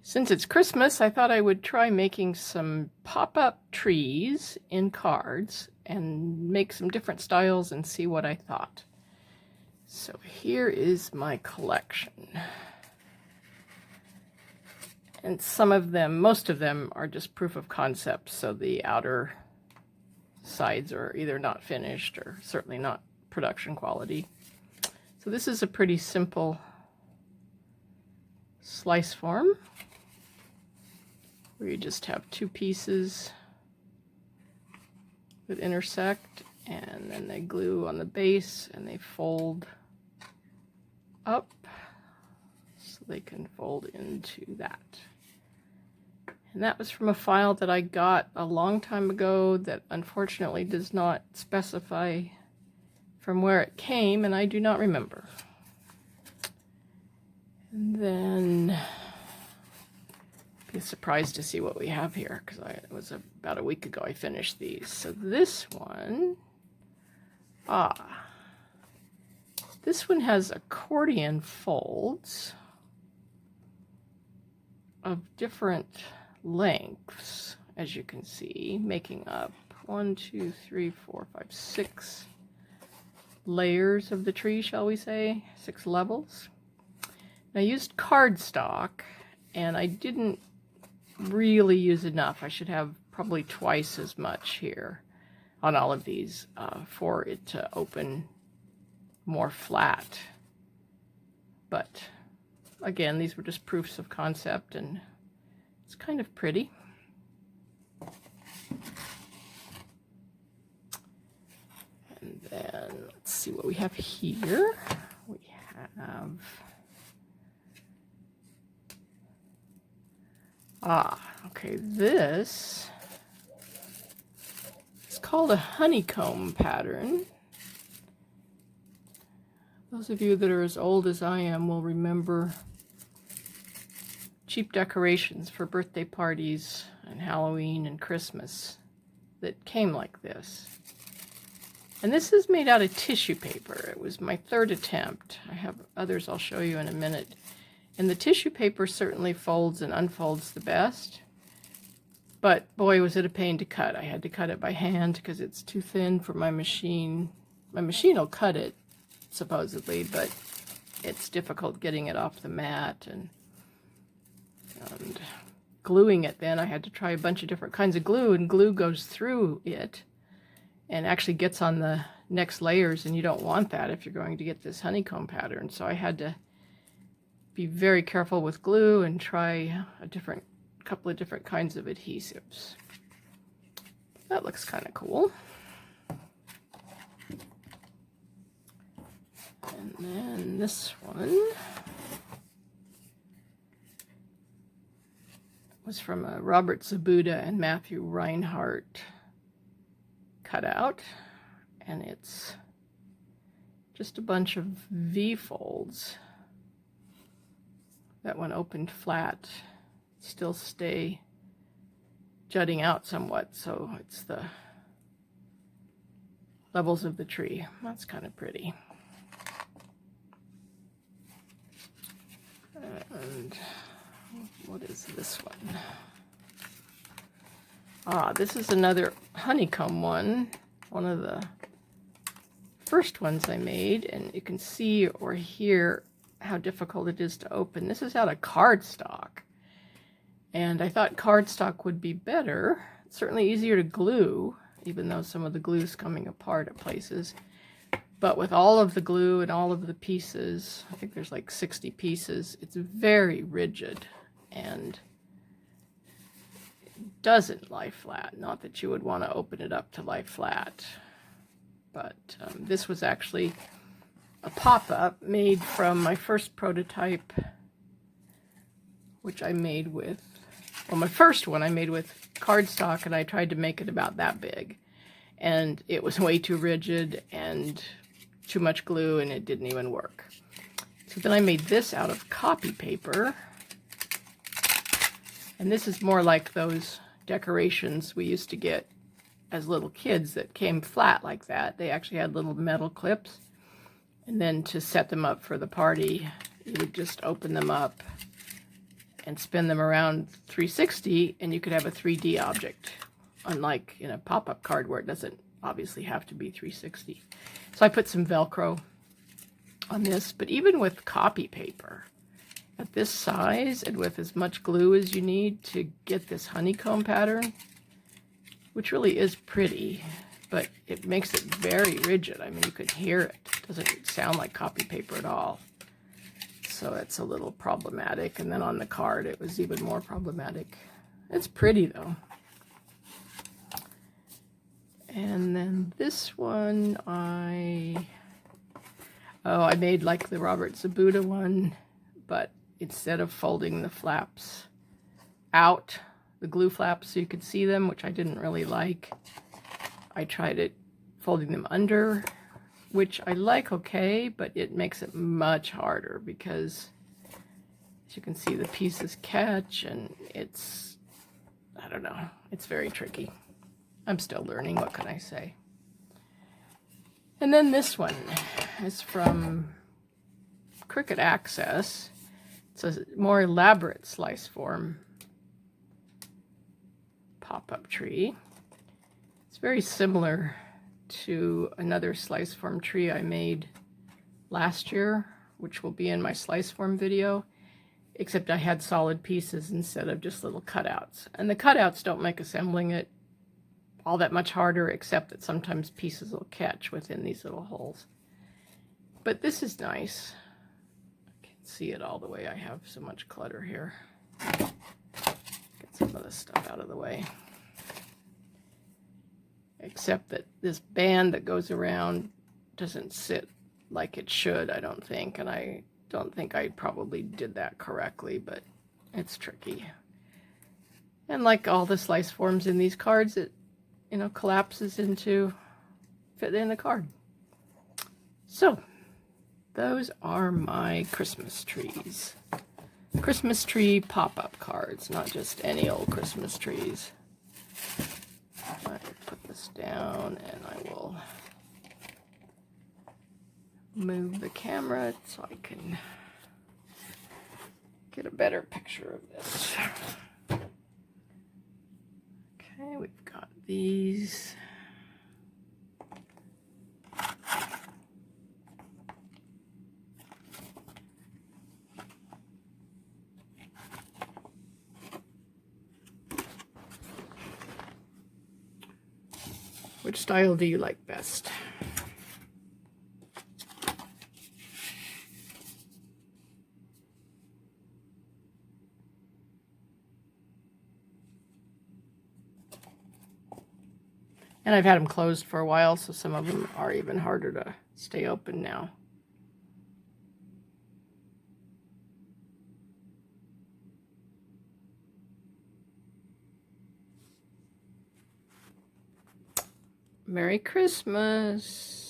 Since it's Christmas, I thought I would try making some pop-up trees in cards and make some different styles and see what I thought. So here is my collection. And some of them, most of them, are just proof of concept, so the outer sides are either not finished or certainly not production quality. So this is a pretty simple slice form, where you just have two pieces that intersect, and then they glue on the base and they fold up so they can fold into that. And that was from a file that I got a long time ago that unfortunately does not specify from where it came, and I do not remember. And then be surprised to see what we have here, because it was about a week ago I finished these. So this one, this one has accordion folds of different lengths, as you can see, making up 6 layers of the tree, shall we say, 6 levels. And I used cardstock, and I didn't really use enough. I should have probably twice as much here on all of these for it to open more flat. But again, these were just proofs of concept, and it's kind of pretty. And then let's see what we have here. We have okay, this is called a honeycomb pattern. Those of you that are as old as I am will remember cheap decorations for birthday parties and Halloween and Christmas that came like this. And this is made out of tissue paper. It was my 3rd attempt. I have others I'll show you in a minute. And the tissue paper certainly folds and unfolds the best. But boy, was it a pain to cut. I had to cut it by hand because it's too thin for my machine. My machine will cut it, supposedly, but it's difficult getting it off the mat and gluing it. Then I had to try a bunch of different kinds of glue, and glue goes through it and actually gets on the next layers, and you don't want that if you're going to get this honeycomb pattern. So I had to be very careful with glue and try a couple of different kinds of adhesives. That looks kind of cool. And then this one was from a Robert Sabuda and Matthew Reinhart cutout, and it's just a bunch of V-folds that, when opened flat, still stay jutting out somewhat, so it's the levels of the tree. That's kind of pretty. And what is this one? This is another honeycomb one of the first ones I made, and you can see or hear how difficult it is to open. This is out of cardstock, and I thought cardstock would be better. It's certainly easier to glue, even though some of the glue is coming apart at places. But with all of the glue and all of the pieces, I think there's like 60 pieces, it's very rigid and it doesn't lie flat. Not that you would want to open it up to lie flat, but this was actually a pop-up made from my first prototype, which I made with, well, my first one I made with cardstock, and I tried to make it about that big, and it was way too rigid and too much glue, and it didn't even work. So then I made this out of copy paper, and this is more like those decorations we used to get as little kids that came flat like that. They actually had little metal clips, and then to set them up for the party, you would just open them up and spin them around 360, and you could have a 3D object, unlike in a pop-up card where it doesn't obviously have to be 360. So I put some Velcro on this, but even with copy paper at this size and with as much glue as you need to get this honeycomb pattern, which really is pretty, but it makes it very rigid. I mean, you can hear it. It doesn't sound like copy paper at all. So it's a little problematic. And then on the card, it was even more problematic. It's pretty though. And then this one, I made like the Robert Sabuda one, but instead of folding the flaps out, the glue flaps so you could see them, which I didn't really like, I tried it folding them under, which I like okay, but it makes it much harder because, as you can see, the pieces catch, and it's, I don't know, it's very tricky. I'm still learning, what can I say? And then this one is from Cricut Access. It's a more elaborate slice form pop-up tree. It's very similar to another slice form tree I made last year, which will be in my slice form video, except I had solid pieces instead of just little cutouts. And the cutouts don't make assembling it all that much harder, except that sometimes pieces will catch within these little holes. But this is nice. I can't see it all the way. I have so much clutter here. Get some of this stuff out of the way. Except that this band that goes around doesn't sit like it should, I don't think. And I don't think I probably did that correctly, but it's tricky. And like all the slice forms in these cards, it, you know, collapses into fit in the card. So those are my Christmas trees. Christmas tree pop-up cards, not just any old Christmas trees. I put this down and I will move the camera so I can get a better picture of this. Okay, we've got these. Which style do you like best? And I've had them closed for a while, so some of them are even harder to stay open now. Merry Christmas!